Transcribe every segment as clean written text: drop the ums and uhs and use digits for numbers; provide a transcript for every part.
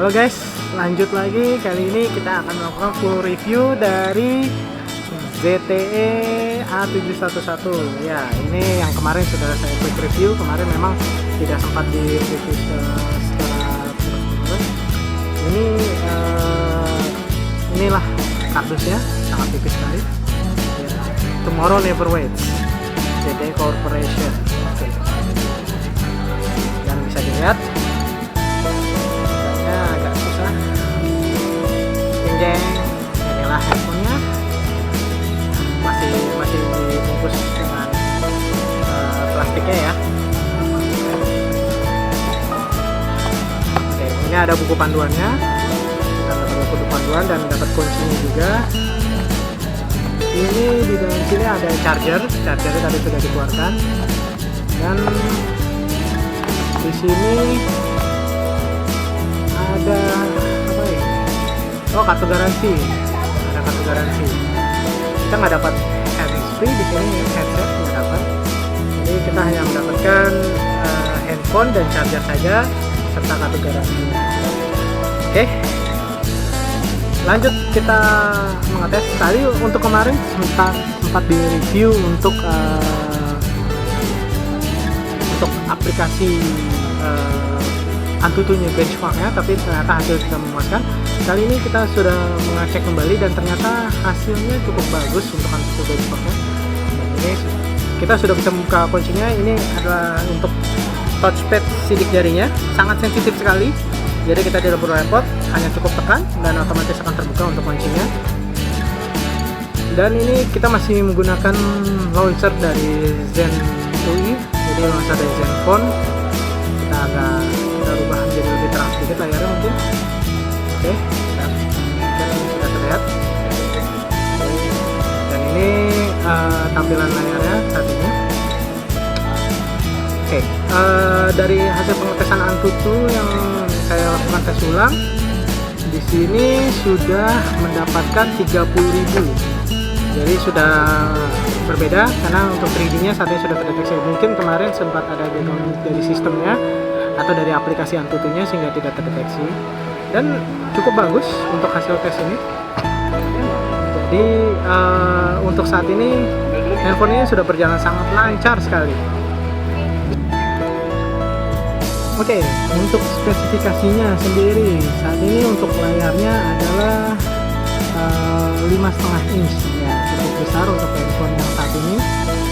Halo guys, lanjut lagi. Kali ini kita akan melakukan full review dari ZTE A711. Ya, ini yang kemarin sudah saya quick review. Kemarin memang tidak sempat di review secara terus-menerus. Inilah kardusnya, sangat tipis sekali. Ya, Tomorrow Never Waits, ZTE Corporation. Oke. Dan bisa dilihat agak susah. Jeng, inilah handphonenya, masih dibungkus dengan plastiknya ya. Oke, ini ada buku panduannya, kita dapat buku panduan dan dapat kuncinya juga. Ini di dalam sini ada chargernya tadi sudah dikeluarkan, dan di sini ada apa ya? Oh, kartu garansi. Ada kartu garansi. Kita nggak dapat hands free di sini ya, headset nggak dapat. Jadi kita hanya mendapatkan handphone dan charger saja serta kartu garansi. Oke. Lanjut kita mengetes. Tadi untuk kemarin sempat di review untuk aplikasi Antutunya benchmarknya, tapi ternyata hasil tidak memuaskan. Kali ini kita sudah mengecek kembali dan ternyata hasilnya cukup bagus untuk Antutu benchmarknya. Ini kita sudah bisa membuka kuncinya. Ini adalah untuk touchpad sidik jarinya, sangat sensitif sekali. Jadi kita tidak perlu repot, hanya cukup tekan dan otomatis akan terbuka untuk kuncinya. Dan ini kita masih menggunakan launcher dari Zen UI, jadi launcher dari Zenfone. Kita rubah menjadi lebih terang sedikit layarnya mungkin. Oke, sudah terlihat. Dan ini tampilan layarnya saat ini. Oke, dari hasil pengetesan Antutu yang saya lakukan tes ulang, di sini sudah mendapatkan 30.000. Jadi sudah berbeda karena untuk 3D-nya saat ini sudah terdeteksi. Mungkin kemarin sempat ada dari sistemnya atau dari aplikasi Antutunya sehingga tidak terdeteksi, dan cukup bagus untuk hasil tes ini. Jadi untuk saat ini handphonenya sudah berjalan sangat lancar sekali. Oke, untuk spesifikasinya sendiri saat ini untuk layarnya adalah 5,5 inch ya, cukup besar untuk handphone yang saat ini.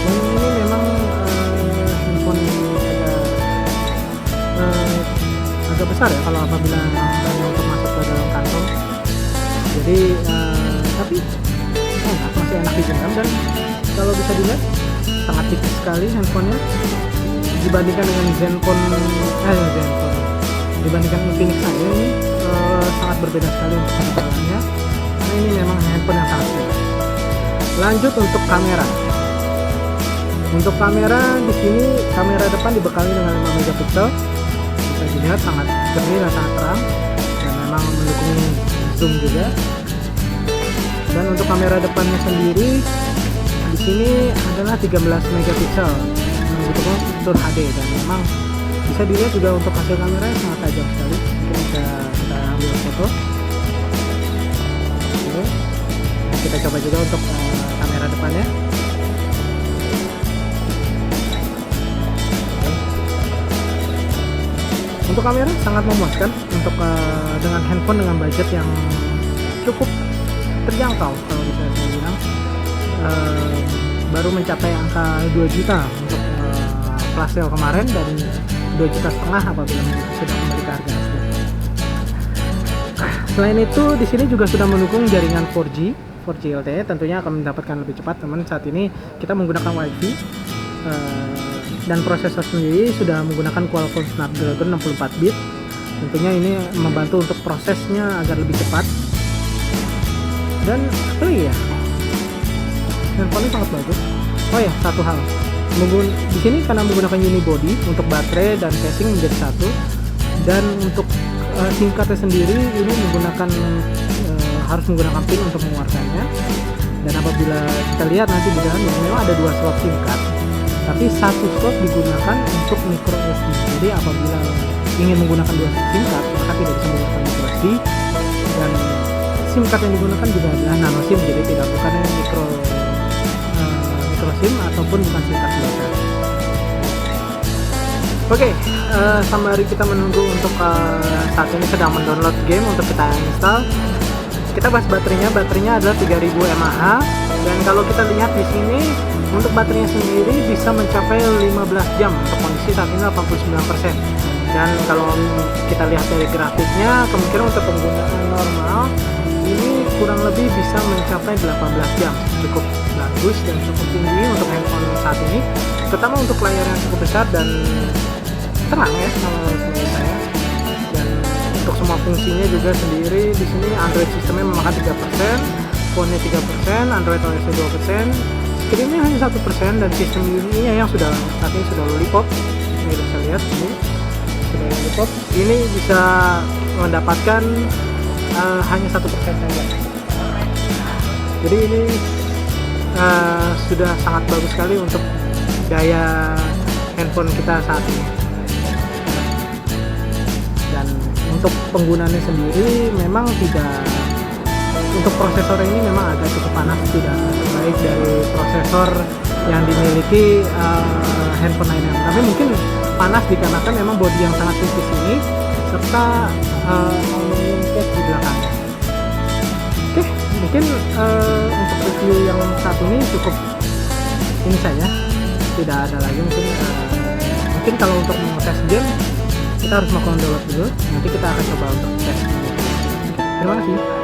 Dan ini memang handphone agak besar ya kalau apabila hanya untuk masuk ke dalam kantong. Jadi tapi masih enak digenggam, dan kalau bisa dilihat sangat tipis sekali handphonenya dibandingkan dengan Zenfone. Dibandingkan Infinix saja ini sangat berbeda sekali untuk tampilannya. Karena ini memang handphone yang sangat tipis. Lanjut untuk kamera. Untuk kamera di sini kamera depan dibekali dengan 5 megapiksel. Bisa dilihat sangat jernih dan sangat terang, dan memang mendukung zoom juga. Dan untuk kamera depannya sendiri di sini adalah 13 megapiksel, mendukung fitur HD, dan memang bisa dilihat juga untuk hasil kameranya sangat tajam sekali. Mungkin bisa kita ambil foto. Oke. Kita coba juga untuk kamera depannya. Untuk kamera sangat memuaskan untuk dengan handphone dengan budget yang cukup terjangkau, kalau bisa saya bilang. Baru mencapai angka 2 juta untuk flash sale kemarin, dan 2,5 juta apabila sudah kembali ke harga asli. Selain itu di sini juga sudah mendukung jaringan 4G LTE, tentunya akan mendapatkan lebih cepat. Teman, saat ini kita menggunakan WiFi. Dan prosesor sendiri sudah menggunakan Qualcomm Snapdragon 64 bit. Tentunya ini membantu untuk prosesnya agar lebih cepat. Dan apa lagi ya? Handphone ini sangat bagus. Oh ya, satu hal. Di sini karena menggunakan unibody untuk baterai dan casing menjadi satu. Dan untuk SIM cardnya sendiri ini harus menggunakan pin untuk mengeluarkannya. Dan apabila kita lihat nanti di dalamnya memang ada 2 slot SIM card, tapi satu slot digunakan untuk micro SD. Jadi apabila ingin menggunakan dua SIM card maka tidak bisa menggunakan micro SD, dan SIM card yang digunakan juga adalah nano SIM, jadi tidak bukan micro SIM ataupun bukan SIM card biasa. Oke, sembari kita menunggu untuk saat ini sedang mendownload game untuk kita install, kita bahas baterainya. Baterainya adalah 3000 mAh, dan kalau kita lihat di sini untuk baterainya sendiri bisa mencapai 15 jam untuk kondisi saat ini 89%. Dan kalau kita lihat dari grafiknya, kemungkinan untuk penggunaan normal ini kurang lebih bisa mencapai 18 jam. Cukup bagus dan cukup tinggi untuk handphone saat ini, terutama untuk layar yang cukup besar dan terang ya kalau menurut saya. Dan untuk semua fungsinya juga sendiri di sini Android sistemnya memakan 3%, phone-nya 3%, Android OS 2%, screen-nya hanya 1%, dan sistem UI-nya yang sudah saat ini sudah lollipop. Ini bisa lihat ini sudah lollipop. Ini bisa mendapatkan hanya 1% saja. Jadi ini sudah sangat bagus sekali untuk daya handphone kita saat ini. Dan untuk penggunaannya sendiri memang tidak, untuk prosesor ini memang agak cukup panas, tidak baik dari prosesor yang dimiliki handphone lainnya. Tapi mungkin panas dikarenakan memang bodi yang sangat tipis ini serta aluminium case di belakangnya. Oke, mungkin untuk review yang saat ini cukup ini saja, tidak ada lagi. Mungkin kalau untuk tes game kita harus melakukan download dulu, nanti kita akan coba untuk tes. Terima kasih.